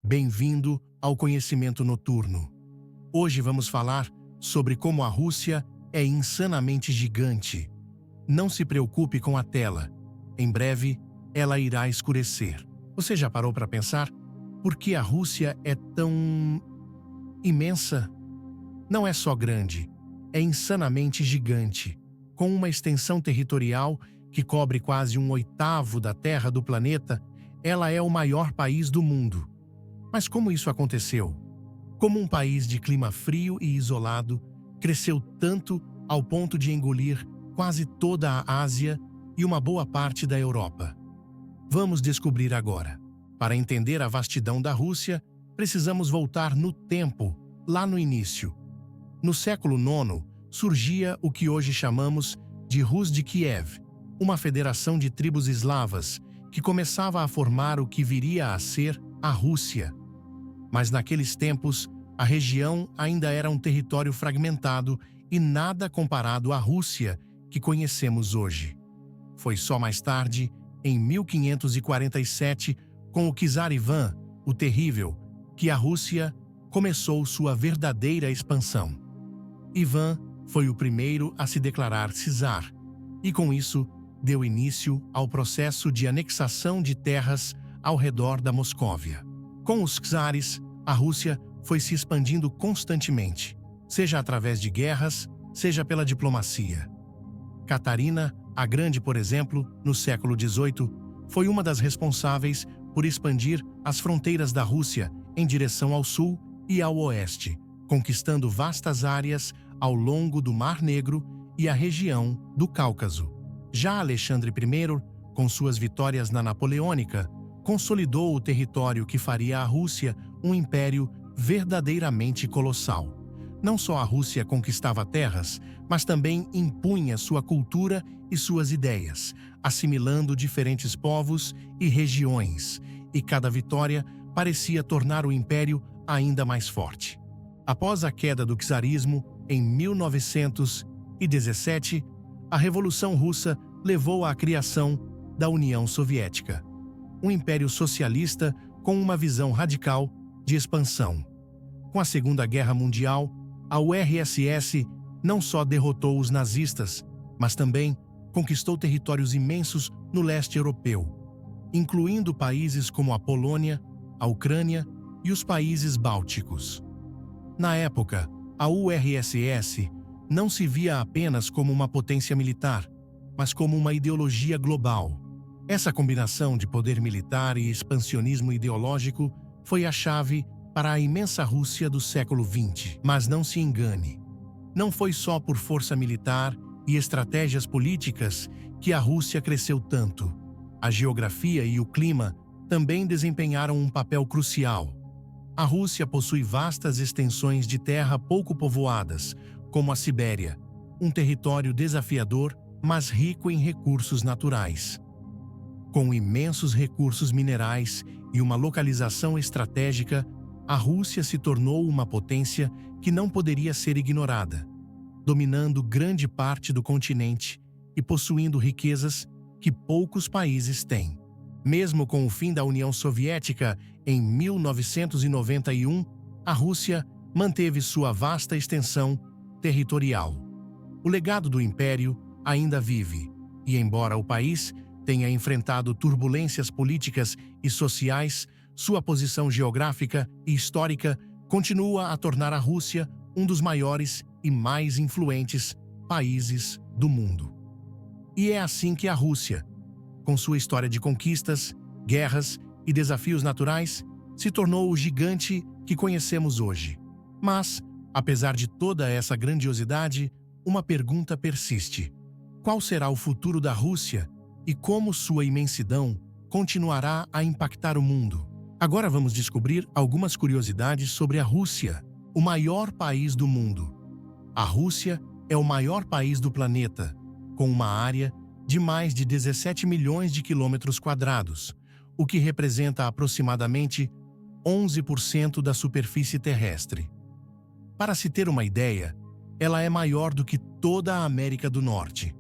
Bem-vindo ao Conhecimento Noturno. Hoje vamos falar sobre como a Rússia é insanamente gigante. Não se preocupe com a tela. Em breve, ela irá escurecer. Você já parou para pensar por que a Rússia é tão imensa? Não é só grande, é insanamente gigante, com uma extensão territorial que cobre quase 1/8 da terra do planeta. Ela é o maior país do mundo. Mas como isso aconteceu? Como um país de clima frio e isolado cresceu tanto ao ponto de engolir quase toda a Ásia e uma boa parte da Europa? Vamos descobrir agora. Para entender a vastidão da Rússia, precisamos voltar no tempo, lá no início. No século IX, surgia o que hoje chamamos de Rus de Kiev, uma federação de tribos eslavas que começava a formar o que viria a ser a Rússia. Mas naqueles tempos, a região ainda era um território fragmentado e nada comparado à Rússia que conhecemos hoje. Foi só mais tarde, em 1547, com o czar Ivan, o Terrível, que a Rússia começou sua verdadeira expansão. Ivan foi o primeiro a se declarar czar, e com isso deu início ao processo de anexação de terras ao redor da Moscóvia. Com os czares, a Rússia foi se expandindo constantemente, seja através de guerras, seja pela diplomacia. Catarina a Grande, por exemplo, no século XVIII, foi uma das responsáveis por expandir as fronteiras da Rússia em direção ao sul e ao oeste, conquistando vastas áreas ao longo do Mar Negro e a região do Cáucaso. Já Alexandre I, com suas vitórias na Napoleônica, consolidou o território que faria a Rússia um império verdadeiramente colossal. Não só a Rússia conquistava terras, mas também impunha sua cultura e suas ideias, assimilando diferentes povos e regiões, e cada vitória parecia tornar o império ainda mais forte. Após a queda do czarismo, em 1917, a Revolução Russa levou à criação da União Soviética, um império socialista com uma visão radical de expansão. Com a Segunda Guerra Mundial, a URSS não só derrotou os nazistas, mas também conquistou territórios imensos no leste europeu, incluindo países como a Polônia, a Ucrânia e os países bálticos. Na época, a URSS não se via apenas como uma potência militar, mas como uma ideologia global. Essa combinação de poder militar e expansionismo ideológico foi a chave para a imensa Rússia do século XX. Mas não se engane, não foi só por força militar e estratégias políticas que a Rússia cresceu tanto. A geografia e o clima também desempenharam um papel crucial. A Rússia possui vastas extensões de terra pouco povoadas, como a Sibéria, um território desafiador, mas rico em recursos naturais. Com imensos recursos minerais e uma localização estratégica, a Rússia se tornou uma potência que não poderia ser ignorada, dominando grande parte do continente e possuindo riquezas que poucos países têm. Mesmo com o fim da União Soviética em 1991, a Rússia manteve sua vasta extensão territorial. O legado do império ainda vive, e embora o país tenha enfrentado turbulências políticas e sociais, sua posição geográfica e histórica continua a tornar a Rússia um dos maiores e mais influentes países do mundo. E é assim que a Rússia, com sua história de conquistas, guerras e desafios naturais, se tornou o gigante que conhecemos hoje. Mas, apesar de toda essa grandiosidade, uma pergunta persiste: qual será o futuro da Rússia e como sua imensidão continuará a impactar o mundo? Agora vamos descobrir algumas curiosidades sobre a Rússia, o maior país do mundo. A Rússia é o maior país do planeta, com uma área de mais de 17 milhões de quilômetros quadrados, o que representa aproximadamente 11% da superfície terrestre. Para se ter uma ideia, ela é maior do que toda a América do Norte.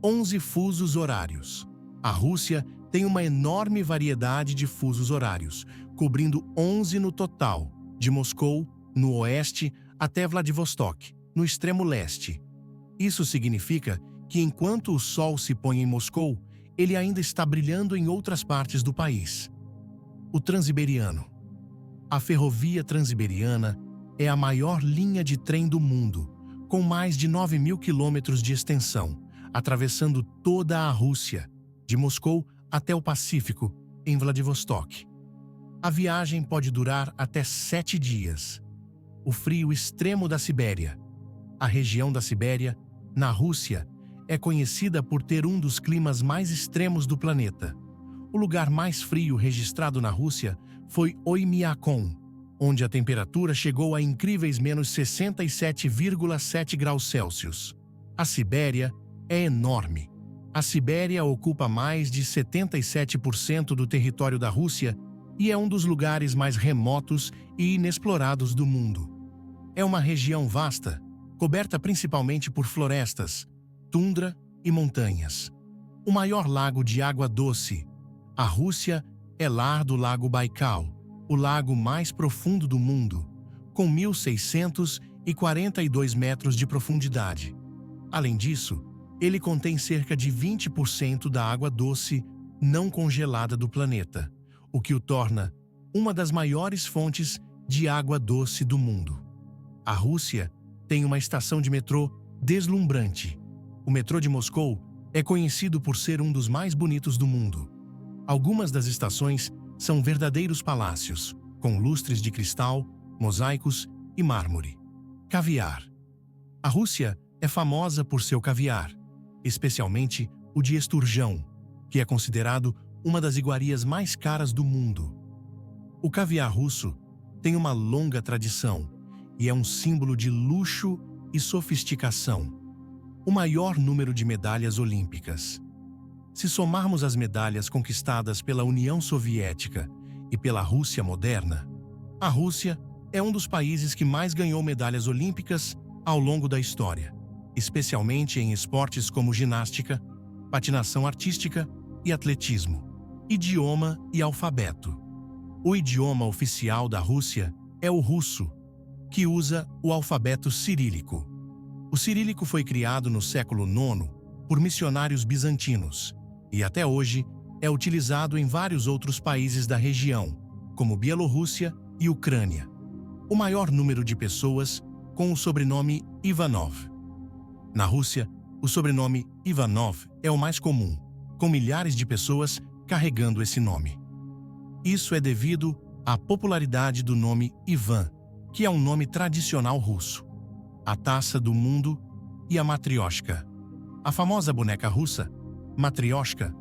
11 fusos horários. A Rússia tem uma enorme variedade de fusos horários, cobrindo 11 no total, de Moscou, no oeste, até Vladivostok, no extremo leste. Isso significa que enquanto o sol se põe em Moscou, ele ainda está brilhando em outras partes do país. O Transiberiano. A ferrovia Transiberiana é a maior linha de trem do mundo, com mais de 9.000 quilômetros de extensão, atravessando toda a Rússia, de Moscou até o Pacífico, em Vladivostok. A viagem pode durar até 7 dias. O frio extremo da Sibéria. A região da Sibéria, na Rússia, é conhecida por ter um dos climas mais extremos do planeta. O lugar mais frio registrado na Rússia foi Oymyakon, onde a temperatura chegou a incríveis menos 67,7 graus Celsius. A Sibéria é enorme. A Sibéria ocupa mais de 77% do território da Rússia e é um dos lugares mais remotos e inexplorados do mundo. É uma região vasta, coberta principalmente por florestas, tundra e montanhas. O maior lago de água doce. A Rússia é lar do Lago Baikal, o lago mais profundo do mundo, com 1.642 metros de profundidade. Além disso, ele contém cerca de 20% da água doce não congelada do planeta, o que o torna uma das maiores fontes de água doce do mundo. A Rússia tem uma estação de metrô deslumbrante. O metrô de Moscou é conhecido por ser um dos mais bonitos do mundo. Algumas das estações são verdadeiros palácios, com lustres de cristal, mosaicos e mármore. Caviar. A Rússia é famosa por seu caviar, especialmente o de esturjão, que é considerado uma das iguarias mais caras do mundo. O caviar russo tem uma longa tradição e é um símbolo de luxo e sofisticação. O maior número de medalhas olímpicas. Se somarmos as medalhas conquistadas pela União Soviética e pela Rússia moderna, a Rússia é um dos países que mais ganhou medalhas olímpicas ao longo da história, especialmente em esportes como ginástica, patinação artística e atletismo. Idioma e alfabeto. O idioma oficial da Rússia é o russo, que usa o alfabeto cirílico. O cirílico foi criado no século IX por missionários bizantinos e até hoje é utilizado em vários outros países da região, como Bielorrússia e Ucrânia. O maior número de pessoas com o sobrenome Ivanov. Na Rússia, o sobrenome Ivanov é o mais comum, com milhares de pessoas carregando esse nome. Isso é devido à popularidade do nome Ivan, que é um nome tradicional russo. A taça do mundo e a matrioshka. A famosa boneca russa, matrioshka,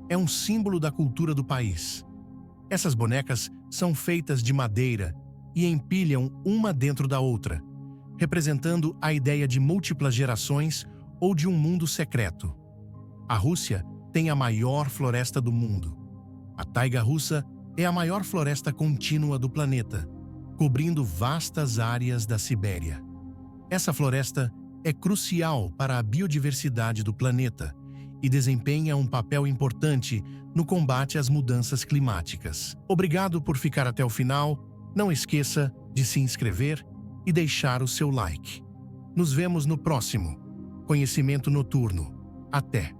é um símbolo da cultura do país. Essas bonecas são feitas de madeira e empilham uma dentro da outra, representando a ideia de múltiplas gerações ou de um mundo secreto. A Rússia tem a maior floresta do mundo. A taiga russa é a maior floresta contínua do planeta, cobrindo vastas áreas da Sibéria. Essa floresta é crucial para a biodiversidade do planeta e desempenha um papel importante no combate às mudanças climáticas. Obrigado por ficar até o final. Não esqueça de se inscrever e deixar o seu like. Nos vemos no próximo Conhecimento Noturno. Até!